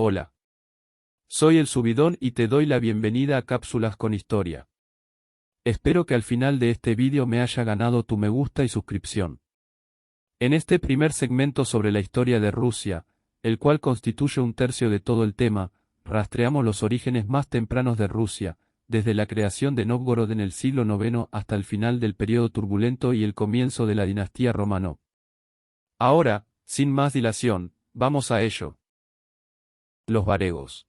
Hola. Soy el Subidón y te doy la bienvenida a Cápsulas con Historia. Espero que al final de este vídeo me haya ganado tu me gusta y suscripción. En este primer segmento sobre la historia de Rusia, el cual constituye un tercio de todo el tema, rastreamos los orígenes más tempranos de Rusia, desde la creación de Nóvgorod en el siglo IX hasta el final del periodo turbulento y el comienzo de la dinastía Románov. Ahora, sin más dilación, vamos a ello. Los varegos.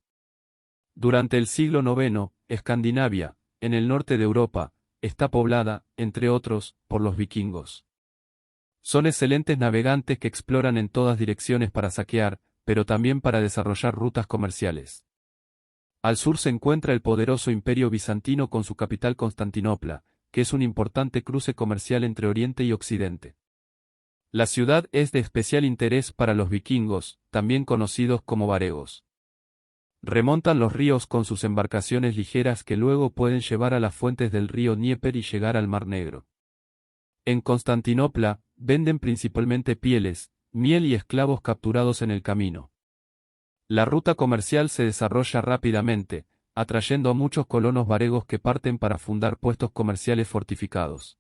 Durante el siglo IX, Escandinavia, en el norte de Europa, está poblada, entre otros, por los vikingos. Son excelentes navegantes que exploran en todas direcciones para saquear, pero también para desarrollar rutas comerciales. Al sur se encuentra el poderoso Imperio Bizantino con su capital Constantinopla, que es un importante cruce comercial entre Oriente y Occidente. La ciudad es de especial interés para los vikingos, también conocidos como varegos. Remontan los ríos con sus embarcaciones ligeras que luego pueden llevar a las fuentes del río Dnieper y llegar al Mar Negro. En Constantinopla, venden principalmente pieles, miel y esclavos capturados en el camino. La ruta comercial se desarrolla rápidamente, atrayendo a muchos colonos varegos que parten para fundar puestos comerciales fortificados.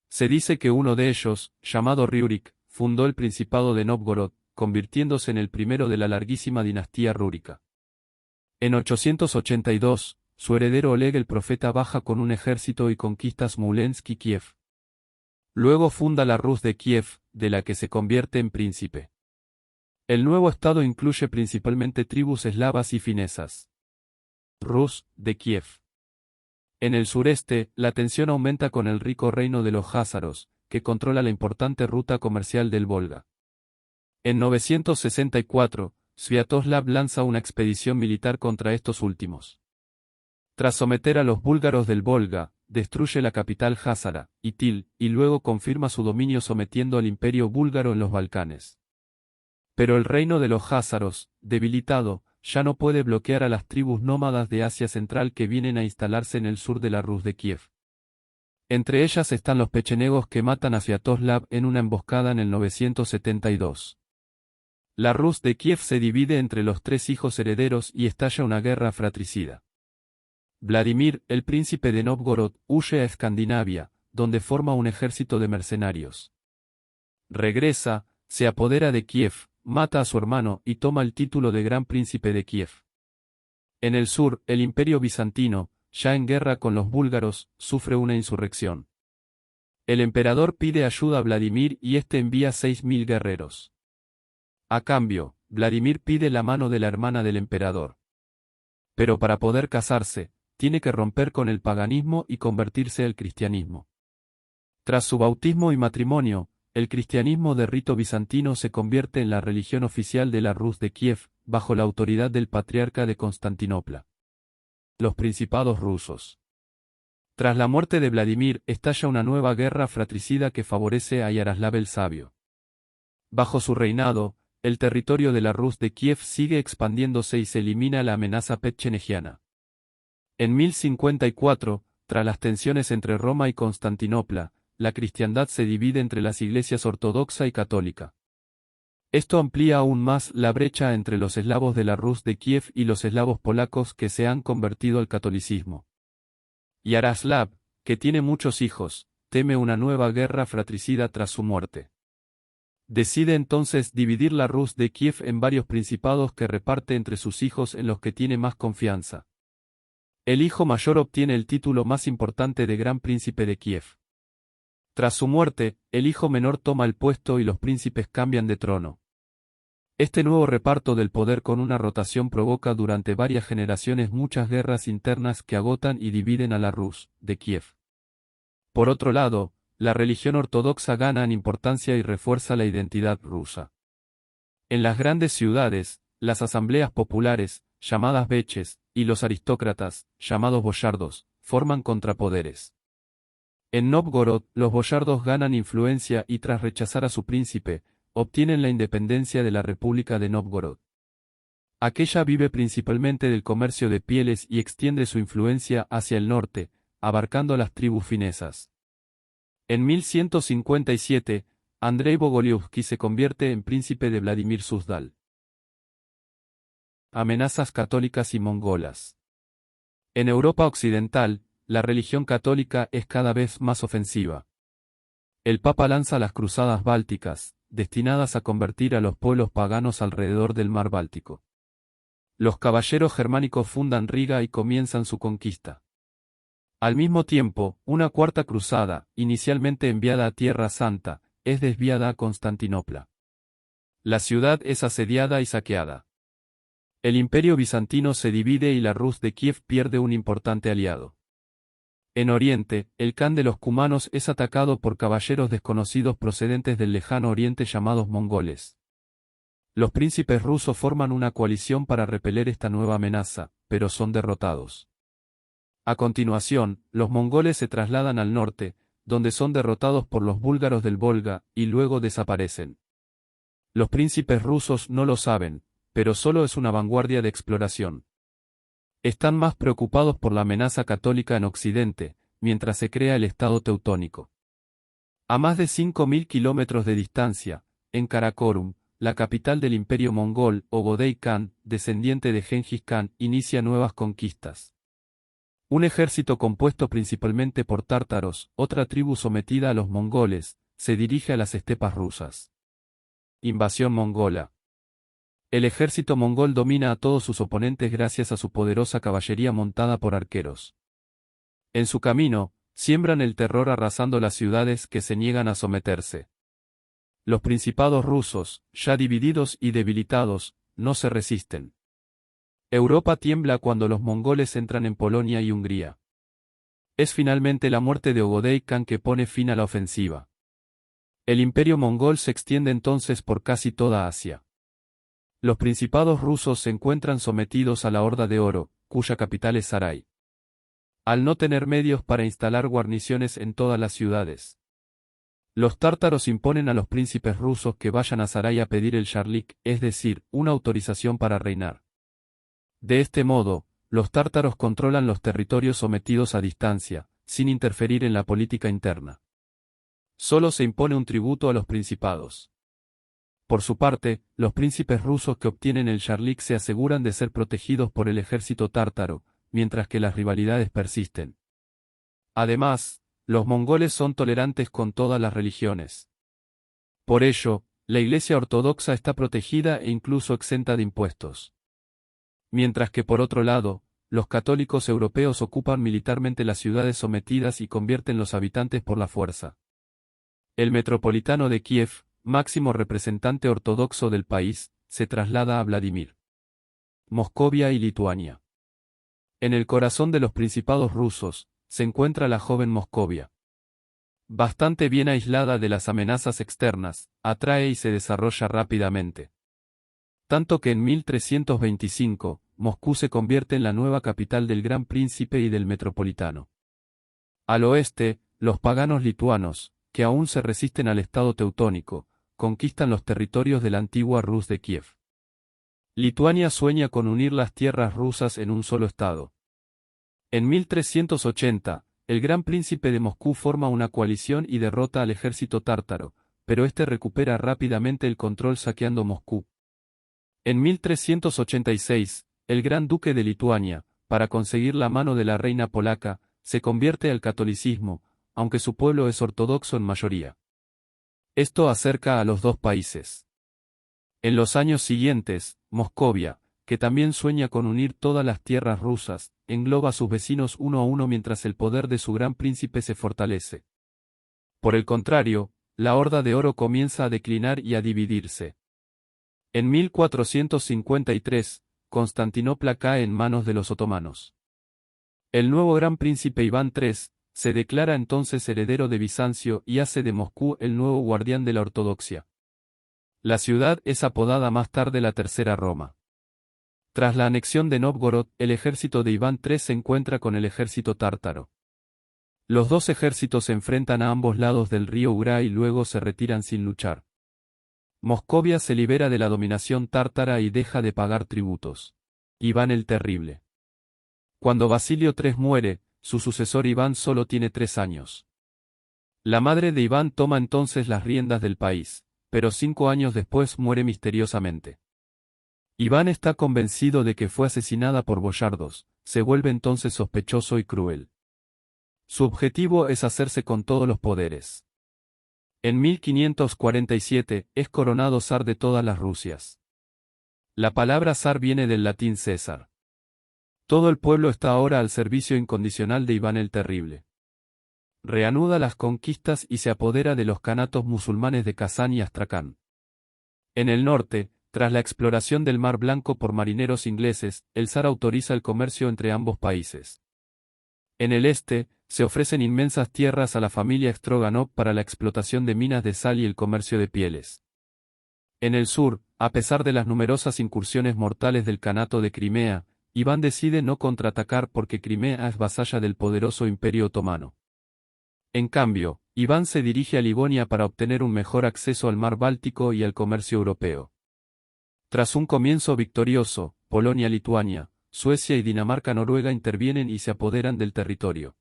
Se dice que uno de ellos, llamado Riurik, fundó el Principado de Nóvgorod, convirtiéndose en el primero de la larguísima dinastía rúrica. En 882, su heredero Oleg el Profeta baja con un ejército y conquista Smolensk y Kiev. Luego funda la Rus de Kiev, de la que se convierte en príncipe. El nuevo estado incluye principalmente tribus eslavas y finesas. Rus, de Kiev. En el sureste, la tensión aumenta con el rico reino de los jázaros, que controla la importante ruta comercial del Volga. En 964, Sviatoslav lanza una expedición militar contra estos últimos. Tras someter a los búlgaros del Volga, destruye la capital házara, Itil, y luego confirma su dominio sometiendo al imperio búlgaro en los Balcanes. Pero el reino de los jázaros, debilitado, ya no puede bloquear a las tribus nómadas de Asia Central que vienen a instalarse en el sur de la Rus de Kiev. Entre ellas están los pechenegos que matan a Sviatoslav en una emboscada en el 972. La Rus de Kiev se divide entre los tres hijos herederos y estalla una guerra fratricida. Vladimir, el príncipe de Nóvgorod, huye a Escandinavia, donde forma un ejército de mercenarios. Regresa, se apodera de Kiev, mata a su hermano y toma el título de Gran Príncipe de Kiev. En el sur, el Imperio Bizantino, ya en guerra con los búlgaros, sufre una insurrección. El emperador pide ayuda a Vladimir y este envía 6.000 guerreros. A cambio, Vladimir pide la mano de la hermana del emperador. Pero para poder casarse, tiene que romper con el paganismo y convertirse al cristianismo. Tras su bautismo y matrimonio, el cristianismo de rito bizantino se convierte en la religión oficial de la Rus de Kiev, bajo la autoridad del patriarca de Constantinopla. Los principados rusos. Tras la muerte de Vladimir, estalla una nueva guerra fratricida que favorece a Yaroslav el Sabio. Bajo su reinado, el territorio de la Rus de Kiev sigue expandiéndose y se elimina la amenaza pechenegiana. En 1054, tras las tensiones entre Roma y Constantinopla, la cristiandad se divide entre las iglesias ortodoxa y católica. Esto amplía aún más la brecha entre los eslavos de la Rus de Kiev y los eslavos polacos que se han convertido al catolicismo. Yaroslav, que tiene muchos hijos, teme una nueva guerra fratricida tras su muerte. Decide entonces dividir la Rus de Kiev en varios principados que reparte entre sus hijos en los que tiene más confianza. El hijo mayor obtiene el título más importante de Gran Príncipe de Kiev. Tras su muerte, el hijo menor toma el puesto y los príncipes cambian de trono. Este nuevo reparto del poder con una rotación provoca durante varias generaciones muchas guerras internas que agotan y dividen a la Rus de Kiev. Por otro lado, la religión ortodoxa gana en importancia y refuerza la identidad rusa. En las grandes ciudades, las asambleas populares, llamadas veches, y los aristócratas, llamados boyardos, forman contrapoderes. En Nóvgorod, los boyardos ganan influencia y tras rechazar a su príncipe, obtienen la independencia de la República de Nóvgorod. Aquella vive principalmente del comercio de pieles y extiende su influencia hacia el norte, abarcando las tribus finesas. En 1157, Andrei Bogolyubsky se convierte en príncipe de Vladimir Suzdal. Amenazas católicas y mongolas. En Europa Occidental, la religión católica es cada vez más ofensiva. El Papa lanza las cruzadas bálticas, destinadas a convertir a los pueblos paganos alrededor del mar Báltico. Los caballeros germánicos fundan Riga y comienzan su conquista. Al mismo tiempo, una cuarta cruzada, inicialmente enviada a Tierra Santa, es desviada a Constantinopla. La ciudad es asediada y saqueada. El Imperio bizantino se divide y la Rus de Kiev pierde un importante aliado. En Oriente, el Khan de los cumanos es atacado por caballeros desconocidos procedentes del lejano Oriente llamados mongoles. Los príncipes rusos forman una coalición para repeler esta nueva amenaza, pero son derrotados. A continuación, los mongoles se trasladan al norte, donde son derrotados por los búlgaros del Volga, y luego desaparecen. Los príncipes rusos no lo saben, pero solo es una vanguardia de exploración. Están más preocupados por la amenaza católica en Occidente, mientras se crea el Estado teutónico. A más de 5.000 kilómetros de distancia, en Karakorum, la capital del Imperio mongol, Ogodei Khan, descendiente de Gengis Khan, inicia nuevas conquistas. Un ejército compuesto principalmente por tártaros, otra tribu sometida a los mongoles, se dirige a las estepas rusas. Invasión mongola. El ejército mongol domina a todos sus oponentes gracias a su poderosa caballería montada por arqueros. En su camino, siembran el terror arrasando las ciudades que se niegan a someterse. Los principados rusos, ya divididos y debilitados, no se resisten. Europa tiembla cuando los mongoles entran en Polonia y Hungría. Es finalmente la muerte de Ogodei Khan que pone fin a la ofensiva. El imperio mongol se extiende entonces por casi toda Asia. Los principados rusos se encuentran sometidos a la Horda de Oro, cuya capital es Sarai. Al no tener medios para instalar guarniciones en todas las ciudades, los tártaros imponen a los príncipes rusos que vayan a Sarai a pedir el Sharlik, es decir, una autorización para reinar. De este modo, los tártaros controlan los territorios sometidos a distancia, sin interferir en la política interna. Solo se impone un tributo a los principados. Por su parte, los príncipes rusos que obtienen el Sharlik se aseguran de ser protegidos por el ejército tártaro, mientras que las rivalidades persisten. Además, los mongoles son tolerantes con todas las religiones. Por ello, la Iglesia ortodoxa está protegida e incluso exenta de impuestos. Mientras que por otro lado, los católicos europeos ocupan militarmente las ciudades sometidas y convierten los habitantes por la fuerza. El metropolitano de Kiev, máximo representante ortodoxo del país, se traslada a Vladimir, Moscovia y Lituania. En el corazón de los principados rusos, se encuentra la joven Moscovia. Bastante bien aislada de las amenazas externas, atrae y se desarrolla rápidamente. Tanto que en 1325, Moscú se convierte en la nueva capital del Gran Príncipe y del Metropolitano. Al oeste, los paganos lituanos, que aún se resisten al Estado teutónico, conquistan los territorios de la antigua Rus de Kiev. Lituania sueña con unir las tierras rusas en un solo estado. En 1380, el Gran Príncipe de Moscú forma una coalición y derrota al ejército tártaro, pero este recupera rápidamente el control saqueando Moscú. En 1386, el Gran Duque de Lituania, para conseguir la mano de la reina polaca, se convierte al catolicismo, aunque su pueblo es ortodoxo en mayoría. Esto acerca a los dos países. En los años siguientes, Moscovia, que también sueña con unir todas las tierras rusas, engloba a sus vecinos uno a uno mientras el poder de su gran príncipe se fortalece. Por el contrario, la Horda de Oro comienza a declinar y a dividirse. En 1453, Constantinopla cae en manos de los otomanos. El nuevo gran príncipe Iván III, se declara entonces heredero de Bizancio y hace de Moscú el nuevo guardián de la ortodoxia. La ciudad es apodada más tarde la Tercera Roma. Tras la anexión de Novgorod, el ejército de Iván III se encuentra con el ejército tártaro. Los dos ejércitos se enfrentan a ambos lados del río Ugra y luego se retiran sin luchar. Moscovia se libera de la dominación tártara y deja de pagar tributos. Iván el Terrible. Cuando Basilio III muere, su sucesor Iván solo tiene 3 años. La madre de Iván toma entonces las riendas del país, pero 5 años después muere misteriosamente. Iván está convencido de que fue asesinada por boyardos, se vuelve entonces sospechoso y cruel. Su objetivo es hacerse con todos los poderes. En 1547, es coronado zar de todas las Rusias. La palabra zar viene del latín César. Todo el pueblo está ahora al servicio incondicional de Iván el Terrible. Reanuda las conquistas y se apodera de los kanatos musulmanes de Kazán y Astracán. En el norte, tras la exploración del Mar Blanco por marineros ingleses, el zar autoriza el comercio entre ambos países. En el este, se ofrecen inmensas tierras a la familia Stroganov para la explotación de minas de sal y el comercio de pieles. En el sur, a pesar de las numerosas incursiones mortales del Kanato de Crimea, Iván decide no contraatacar porque Crimea es vasalla del poderoso Imperio Otomano. En cambio, Iván se dirige a Livonia para obtener un mejor acceso al mar Báltico y al comercio europeo. Tras un comienzo victorioso, Polonia, Lituania, Suecia y Dinamarca-Noruega intervienen y se apoderan del territorio.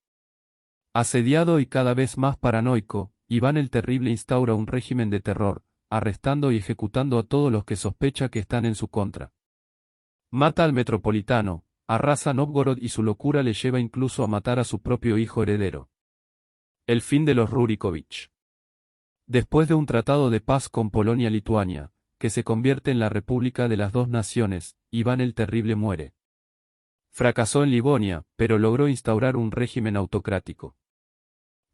Asediado y cada vez más paranoico, Iván el Terrible instaura un régimen de terror, arrestando y ejecutando a todos los que sospecha que están en su contra. Mata al metropolitano, arrasa Nóvgorod y su locura le lleva incluso a matar a su propio hijo heredero. El fin de los Rurikovich. Después de un tratado de paz con Polonia-Lituania, que se convierte en la República de las Dos Naciones, Iván el Terrible muere. Fracasó en Livonia, pero logró instaurar un régimen autocrático.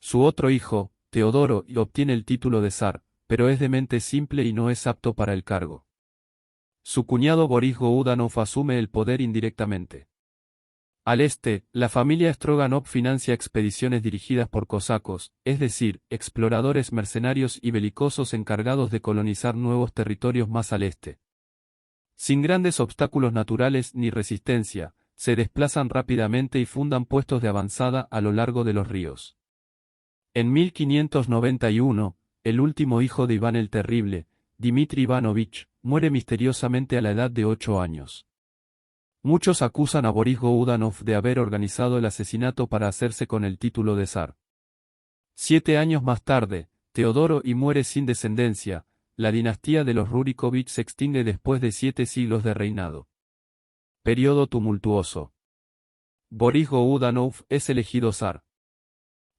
Su otro hijo, Teodoro, obtiene el título de zar, pero es de mente simple y no es apto para el cargo. Su cuñado Boris Godunov asume el poder indirectamente. Al este, la familia Stroganov financia expediciones dirigidas por cosacos, es decir, exploradores mercenarios y belicosos encargados de colonizar nuevos territorios más al este. Sin grandes obstáculos naturales ni resistencia, se desplazan rápidamente y fundan puestos de avanzada a lo largo de los ríos. En 1591, el último hijo de Iván el Terrible, Dmitri Ivanovich, muere misteriosamente a la edad de 8 años. Muchos acusan a Boris Godunov de haber organizado el asesinato para hacerse con el título de zar. 7 años más tarde, Teodoro I muere sin descendencia, la dinastía de los Rurikovich se extingue después de 7 siglos de reinado. Periodo tumultuoso. Boris Godunov es elegido zar.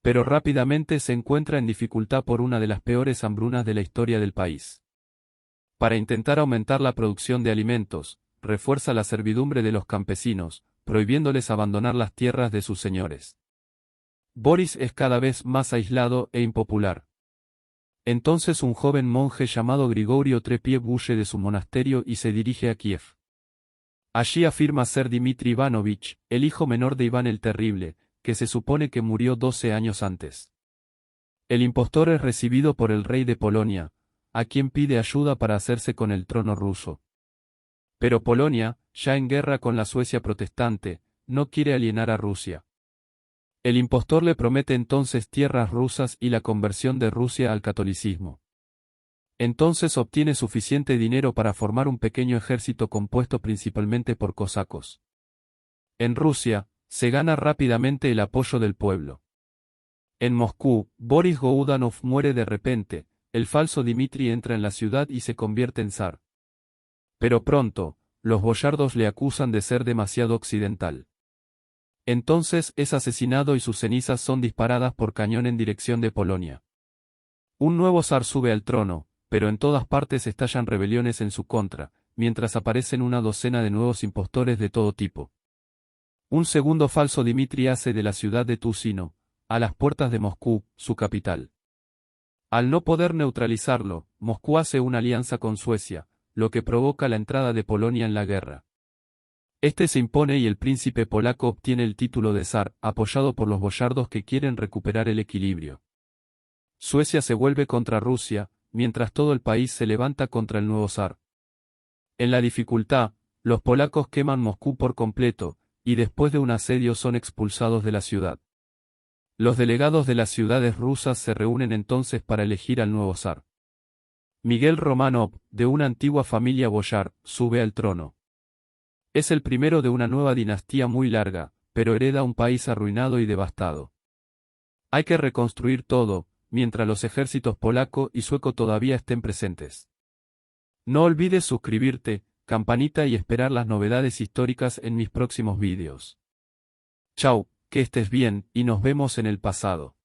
Pero rápidamente se encuentra en dificultad por una de las peores hambrunas de la historia del país. Para intentar aumentar la producción de alimentos, refuerza la servidumbre de los campesinos, prohibiéndoles abandonar las tierras de sus señores. Boris es cada vez más aislado e impopular. Entonces un joven monje llamado Grigorio Trepiev huye de su monasterio y se dirige a Kiev. Allí afirma ser Dmitri Ivanovich, el hijo menor de Iván el Terrible, que se supone que murió 12 años antes. El impostor es recibido por el rey de Polonia, a quien pide ayuda para hacerse con el trono ruso. Pero Polonia, ya en guerra con la Suecia protestante, no quiere alienar a Rusia. El impostor le promete entonces tierras rusas y la conversión de Rusia al catolicismo. Entonces obtiene suficiente dinero para formar un pequeño ejército compuesto principalmente por cosacos. En Rusia, se gana rápidamente el apoyo del pueblo. En Moscú, Boris Godunov muere de repente, el falso Dmitri entra en la ciudad y se convierte en zar. Pero pronto, los boyardos le acusan de ser demasiado occidental. Entonces es asesinado y sus cenizas son disparadas por cañón en dirección de Polonia. Un nuevo zar sube al trono, pero en todas partes estallan rebeliones en su contra, mientras aparecen una docena de nuevos impostores de todo tipo. Un segundo falso Dmitri hace de la ciudad de Tusino, a las puertas de Moscú, su capital. Al no poder neutralizarlo, Moscú hace una alianza con Suecia, lo que provoca la entrada de Polonia en la guerra. Este se impone y el príncipe polaco obtiene el título de zar, apoyado por los boyardos que quieren recuperar el equilibrio. Suecia se vuelve contra Rusia, mientras todo el país se levanta contra el nuevo zar. En la dificultad, los polacos queman Moscú por completo, y después de un asedio son expulsados de la ciudad. Los delegados de las ciudades rusas se reúnen entonces para elegir al nuevo zar. Miguel Romanov, de una antigua familia boyar, sube al trono. Es el primero de una nueva dinastía muy larga, pero hereda un país arruinado y devastado. Hay que reconstruir todo, mientras los ejércitos polaco y sueco todavía estén presentes. No olvides suscribirte, campanita y esperar las novedades históricas en mis próximos vídeos. Chau, que estés bien, y nos vemos en el pasado.